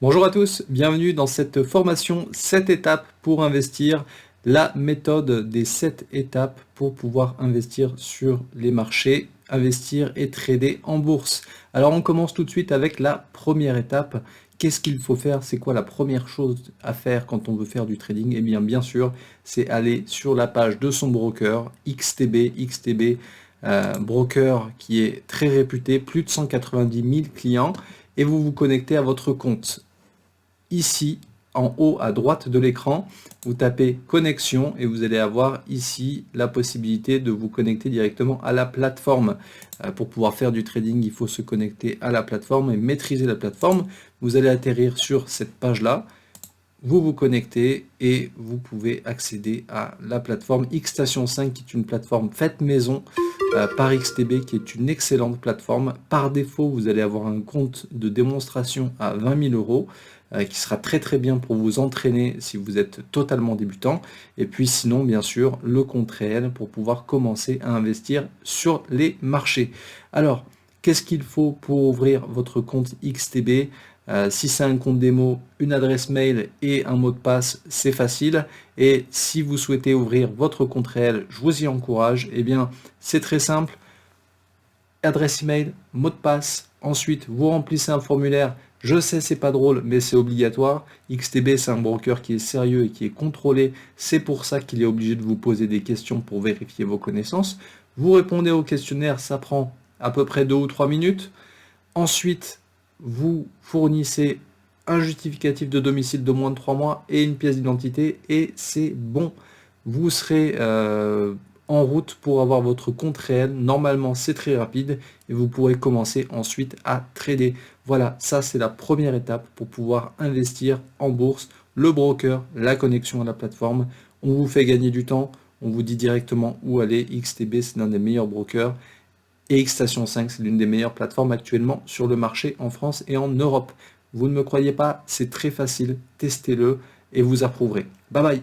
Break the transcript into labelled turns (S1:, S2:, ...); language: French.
S1: Bonjour à tous, bienvenue dans cette formation 7 étapes pour investir, la méthode des 7 étapes pour pouvoir investir sur les marchés, investir et trader en bourse. Alors on commence tout de suite avec la première étape. Qu'est-ce qu'il faut faire? C'est quoi la première chose à faire quand on veut faire du trading? Eh bien sûr, c'est aller sur la page de son broker, XTB, broker qui est très réputé, plus de 190 000 clients, et vous vous connectez à votre compte. Ici, en haut à droite de l'écran, vous tapez connexion et vous allez avoir ici la possibilité de vous connecter directement à la plateforme. Pour pouvoir faire du trading, il faut se connecter à la plateforme et maîtriser la plateforme. Vous allez atterrir sur cette page-là, vous vous connectez et vous pouvez accéder à la plateforme Xstation 5 qui est une plateforme faite maison par XTB qui est une excellente plateforme. Par défaut, vous allez avoir un compte de démonstration à 20 000 euros qui sera très bien pour vous entraîner si vous êtes totalement débutant. Et puis sinon, bien sûr, le compte réel pour pouvoir commencer à investir sur les marchés. Alors, qu'est-ce qu'il faut pour ouvrir votre compte XTB? Si c'est un compte démo, une adresse mail et un mot de passe, c'est facile. Et si vous souhaitez ouvrir votre compte réel, je vous y encourage. Eh bien, c'est très simple. Adresse email, mot de passe. Ensuite, vous remplissez un formulaire. Je sais, c'est pas drôle, mais c'est obligatoire. XTB, c'est un broker qui est sérieux et qui est contrôlé. C'est pour ça qu'il est obligé de vous poser des questions pour vérifier vos connaissances. Vous répondez au questionnaire, ça prend à peu près 2 ou 3 minutes. Ensuite, vous fournissez un justificatif de domicile de moins de 3 mois et une pièce d'identité et c'est bon. Vous serez en route pour avoir votre compte réel. Normalement, c'est très rapide et vous pourrez commencer ensuite à trader. Voilà, ça c'est la première étape pour pouvoir investir en bourse. Le broker, la connexion à la plateforme. On vous fait gagner du temps. On vous dit directement où aller. XTB, c'est l'un des meilleurs brokers. Et Xstation 5, c'est l'une des meilleures plateformes actuellement sur le marché en France et en Europe. Vous ne me croyez pas, c'est très facile, testez-le et vous approuverez. Bye bye.